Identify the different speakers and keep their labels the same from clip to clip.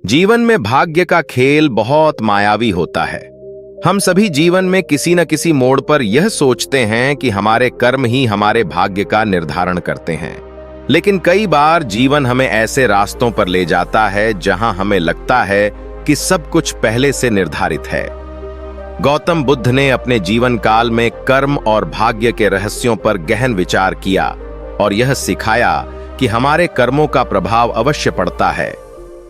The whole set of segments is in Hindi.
Speaker 1: जीवन में भाग्य का खेल बहुत मायावी होता है। हम सभी जीवन में किसी न किसी मोड़ पर यह सोचते हैं कि हमारे कर्म ही हमारे भाग्य का निर्धारण करते हैं, लेकिन कई बार जीवन हमें ऐसे रास्तों पर ले जाता है जहां हमें लगता है कि सब कुछ पहले से निर्धारित है। गौतम बुद्ध ने अपने जीवन काल में कर्म और भाग्य के रहस्यों पर गहन विचार किया और यह सिखाया कि हमारे कर्मों का प्रभाव अवश्य पड़ता है,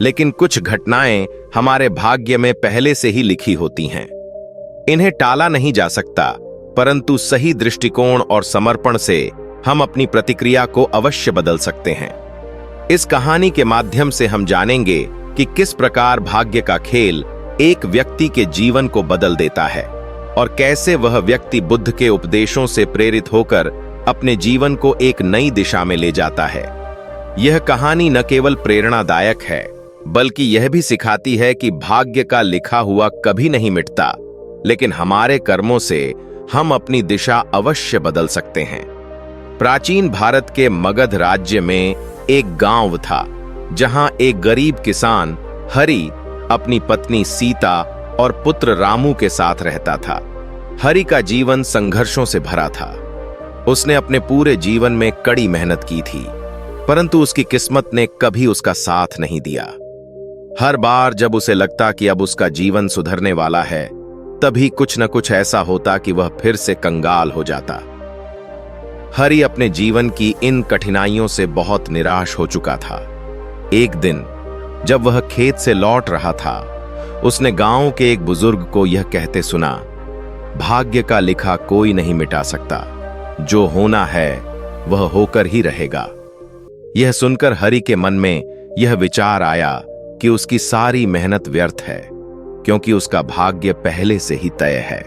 Speaker 1: लेकिन कुछ घटनाएं हमारे भाग्य में पहले से ही लिखी होती हैं। इन्हें टाला नहीं जा सकता, परंतु सही दृष्टिकोण और समर्पण से हम अपनी प्रतिक्रिया को अवश्य बदल सकते हैं। इस कहानी के माध्यम से हम जानेंगे कि किस प्रकार भाग्य का खेल एक व्यक्ति के जीवन को बदल देता है और कैसे वह व्यक्ति बुद्ध के उपदेशों से प्रेरित होकर अपने जीवन को एक नई दिशा में ले जाता है। यह कहानी न केवल प्रेरणादायक है, बल्कि यह भी सिखाती है कि भाग्य का लिखा हुआ कभी नहीं मिटता, लेकिन हमारे कर्मों से हम अपनी दिशा अवश्य बदल सकते हैं। प्राचीन भारत के मगध राज्य में एक गांव था, जहां एक गरीब किसान हरि अपनी पत्नी सीता और पुत्र रामू के साथ रहता था। हरि का जीवन संघर्षों से भरा था। उसने अपने पूरे जीवन में कड़ी मेहनत की थी, परंतु उसकी किस्मत ने कभी उसका साथ नहीं दिया। हर बार जब उसे लगता कि अब उसका जीवन सुधरने वाला है, तभी कुछ न कुछ ऐसा होता कि वह फिर से कंगाल हो जाता। हरि अपने जीवन की इन कठिनाइयों से बहुत निराश हो चुका था। एक दिन जब वह खेत से लौट रहा था, उसने गांव के एक बुजुर्ग को यह कहते सुना, भाग्य का लिखा कोई नहीं मिटा सकता, जो होना है वह होकर ही रहेगा। यह सुनकर हरि के मन में यह विचार आया कि उसकी सारी मेहनत व्यर्थ है, क्योंकि उसका भाग्य पहले से ही तय है।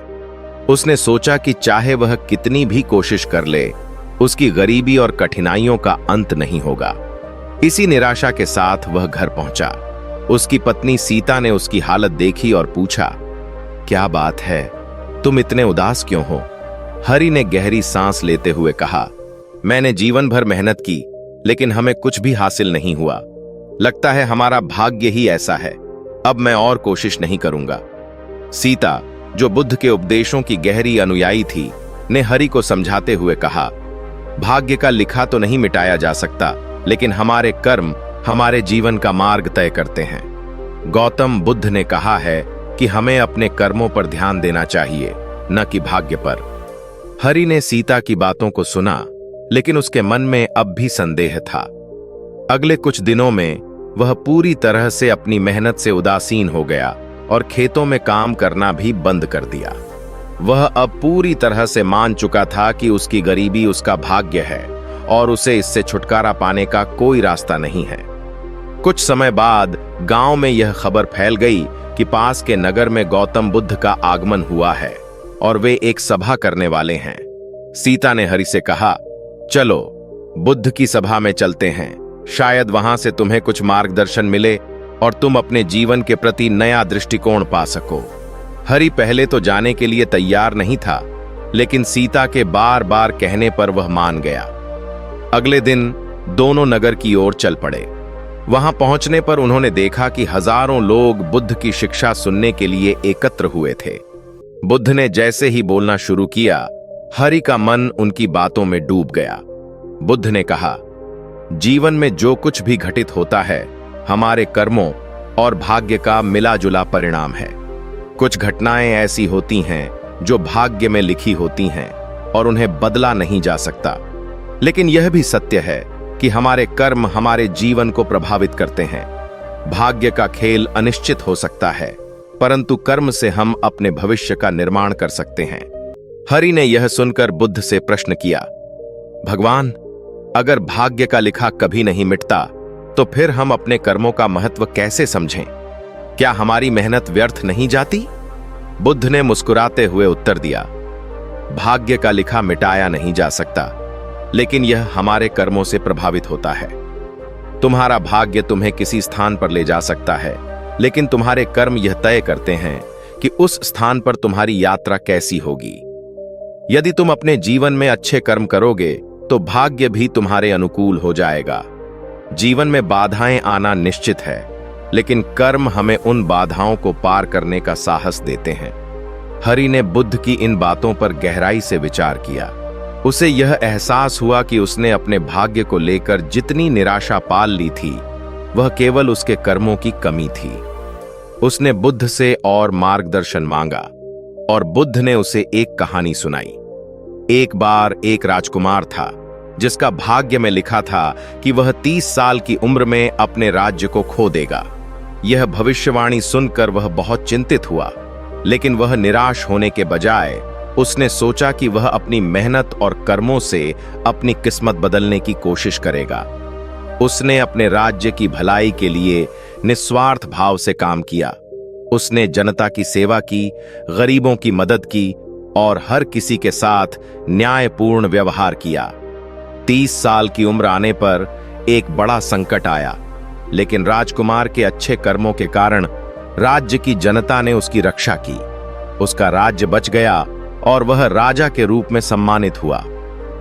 Speaker 1: उसने सोचा कि चाहे वह कितनी भी कोशिश कर ले, उसकी गरीबी और कठिनाइयों का अंत नहीं होगा। इसी निराशा के साथ वह घर पहुंचा। उसकी पत्नी सीता ने उसकी हालत देखी और पूछा, क्या बात है, तुम इतने उदास क्यों हो? हरि ने गहरी सांस लेते हुए कहा, मैंने जीवन भर मेहनत की, लेकिन हमें कुछ भी हासिल नहीं हुआ। लगता है हमारा भाग्य ही ऐसा है। अब मैं और कोशिश नहीं करूंगा। सीता, जो बुद्ध के उपदेशों की गहरी अनुयायी थी, ने हरि को समझाते हुए कहा, भाग्य का लिखा तो नहीं मिटाया जा सकता, लेकिन हमारे कर्म हमारे जीवन का मार्ग तय करते हैं। गौतम बुद्ध ने कहा है कि हमें अपने कर्मों पर ध्यान देना चाहिए, न कि भाग्य पर। हरि ने सीता की बातों को सुना, लेकिन उसके मन में अब भी संदेह था। अगले कुछ दिनों में वह पूरी तरह से अपनी मेहनत से उदासीन हो गया और खेतों में काम करना भी बंद कर दिया। वह अब पूरी तरह से मान चुका था कि उसकी गरीबी उसका भाग्य है और उसे इससे छुटकारा पाने का कोई रास्ता नहीं है। कुछ समय बाद गांव में यह खबर फैल गई कि पास के नगर में गौतम बुद्ध का आगमन हुआ है और वे एक सभा करने वाले हैं। सीता ने हरि से कहा, चलो बुद्ध की सभा में चलते हैं, शायद वहां से तुम्हें कुछ मार्गदर्शन मिले और तुम अपने जीवन के प्रति नया दृष्टिकोण पा सको। हरि पहले तो जाने के लिए तैयार नहीं था, लेकिन सीता के बार बार कहने पर वह मान गया। अगले दिन दोनों नगर की ओर चल पड़े। वहां पहुंचने पर उन्होंने देखा कि हजारों लोग बुद्ध की शिक्षा सुनने के लिए एकत्र हुए थे। बुद्ध ने जैसे ही बोलना शुरू किया, हरि का मन उनकी बातों में डूब गया। बुद्ध ने कहा, जीवन में जो कुछ भी घटित होता है, हमारे कर्मों और भाग्य का मिला जुला परिणाम है। कुछ घटनाएं ऐसी होती हैं जो भाग्य में लिखी होती हैं और उन्हें बदला नहीं जा सकता, लेकिन यह भी सत्य है कि हमारे कर्म हमारे जीवन को प्रभावित करते हैं। भाग्य का खेल अनिश्चित हो सकता है, परंतु कर्म से हम अपने भविष्य का निर्माण कर सकते हैं। हरि ने यह सुनकर बुद्ध से प्रश्न किया, भगवान, अगर भाग्य का लिखा कभी नहीं मिटता, तो फिर हम अपने कर्मों का महत्व कैसे समझें? क्या हमारी मेहनत व्यर्थ नहीं जाती? बुद्ध ने मुस्कुराते हुए उत्तर दिया, भाग्य का लिखा मिटाया नहीं जा सकता, लेकिन यह हमारे कर्मों से प्रभावित होता है। तुम्हारा भाग्य तुम्हें किसी स्थान पर ले जा सकता है, लेकिन तुम्हारे कर्म यह तय करते हैं कि उस स्थान पर तुम्हारी यात्रा कैसी होगी। यदि तुम अपने जीवन में अच्छे कर्म करोगे, तो भाग्य भी तुम्हारे अनुकूल हो जाएगा। जीवन में बाधाएं आना निश्चित है, लेकिन कर्म हमें उन बाधाओं को पार करने का साहस देते हैं। हरि ने बुद्ध की इन बातों पर गहराई से विचार किया। उसे यह एहसास हुआ कि उसने अपने भाग्य को लेकर जितनी निराशा पाल ली थी, वह केवल उसके कर्मों की कमी थी। उसने बुद्ध से और मार्गदर्शन मांगा और बुद्ध ने उसे एक कहानी सुनाई। एक बार एक राजकुमार था जिसका भाग्य में लिखा था कि वह 30 साल की उम्र में अपने राज्य को खो देगा। यह भविष्यवाणी सुनकर वह बहुत चिंतित हुआ, लेकिन वह निराश होने के बजाय उसने सोचा कि वह अपनी मेहनत और कर्मों से अपनी किस्मत बदलने की कोशिश करेगा। उसने अपने राज्य की भलाई के लिए निस्वार्थ भाव से काम किया। उसने जनता की सेवा की, गरीबों की मदद की और हर किसी के साथ न्यायपूर्ण व्यवहार किया। 30 साल की उम्र आने पर एक बड़ा संकट आया, लेकिन राजकुमार के अच्छे कर्मों के कारण राज्य की जनता ने उसकी रक्षा की। उसका राज्य बच गया और वह राजा के रूप में सम्मानित हुआ।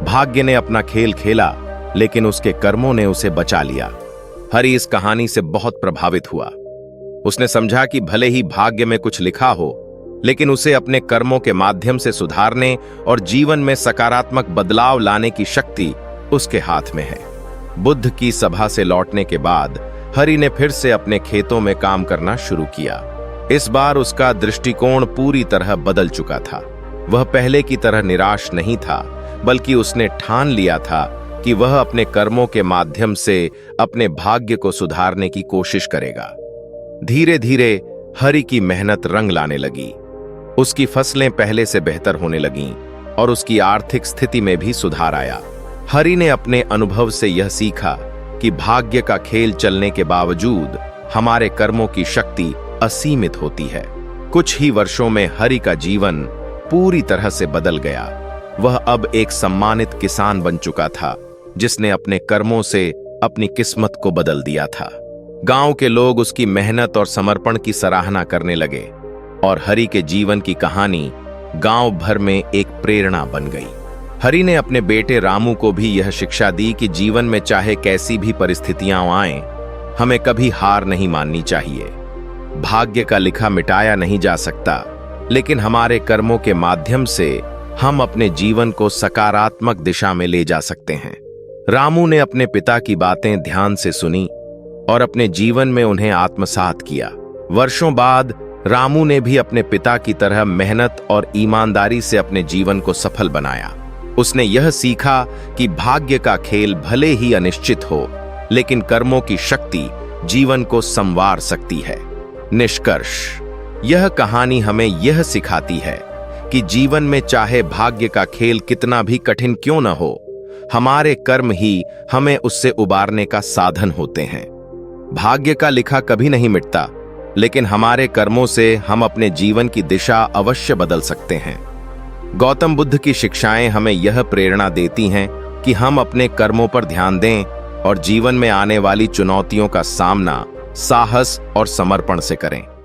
Speaker 1: भाग्य ने अपना खेल खेला, लेकिन उसके कर्मों ने उसे बचा लिया। हरि इस कहानी से बहुत प्रभावित हुआ। उसने समझा कि भले ही भाग्य में कुछ लिखा हो, लेकिन उसे अपने कर्मों के माध्यम से सुधारने और जीवन में सकारात्मक बदलाव लाने की शक्ति उसके हाथ में है। बुद्ध की सभा से लौटने के बाद हरि ने फिर से अपने खेतों में काम करना शुरू किया। इस बार उसका दृष्टिकोण पूरी तरह बदल चुका था। वह पहले की तरह निराश नहीं था, बल्कि उसने ठान लिया था कि वह अपने कर्मों के माध्यम से अपने भाग्य को सुधारने की कोशिश करेगा। धीरे धीरे हरि की मेहनत रंग लाने लगी। उसकी फसलें पहले से बेहतर होने लगीं और उसकी आर्थिक स्थिति में भी सुधार आया। हरि ने अपने अनुभव से यह सीखा कि भाग्य का खेल चलने के बावजूद हमारे कर्मों की शक्ति असीमित होती है। कुछ ही वर्षों में हरि का जीवन पूरी तरह से बदल गया। वह अब एक सम्मानित किसान बन चुका था, जिसने अपने कर्मों से अपनी किस्मत को बदल दिया था। गांव के लोग उसकी मेहनत और समर्पण की सराहना करने लगे और हरि के जीवन की कहानी गांव भर में एक प्रेरणा बन गई। हरि ने अपने बेटे रामू को भी यह शिक्षा दी कि जीवन में चाहे कैसी भी परिस्थितियां आएं, हमें कभी हार नहीं माननी चाहिए। भाग्य का लिखा मिटाया नहीं जा सकता, लेकिन हमारे कर्मों के माध्यम से हम अपने जीवन को सकारात्मक दिशा में ले जा सकते हैं। रामू ने अपने पिता की बातें ध्यान से सुनी और अपने जीवन में उन्हें आत्मसात किया। वर्षों बाद रामू ने भी अपने पिता की तरह मेहनत और ईमानदारी से अपने जीवन को सफल बनाया। उसने यह सीखा कि भाग्य का खेल भले ही अनिश्चित हो, लेकिन कर्मों की शक्ति जीवन को संवार सकती है। निष्कर्ष, यह कहानी हमें यह सिखाती है कि जीवन में चाहे भाग्य का खेल कितना भी कठिन क्यों न हो, हमारे कर्म ही हमें उससे उबारने का साधन होते हैं। भाग्य का लिखा कभी नहीं मिटता, लेकिन हमारे कर्मों से हम अपने जीवन की दिशा अवश्य बदल सकते हैं। गौतम बुद्ध की शिक्षाएं हमें यह प्रेरणा देती हैं कि हम अपने कर्मों पर ध्यान दें और जीवन में आने वाली चुनौतियों का सामना साहस और समर्पण से करें।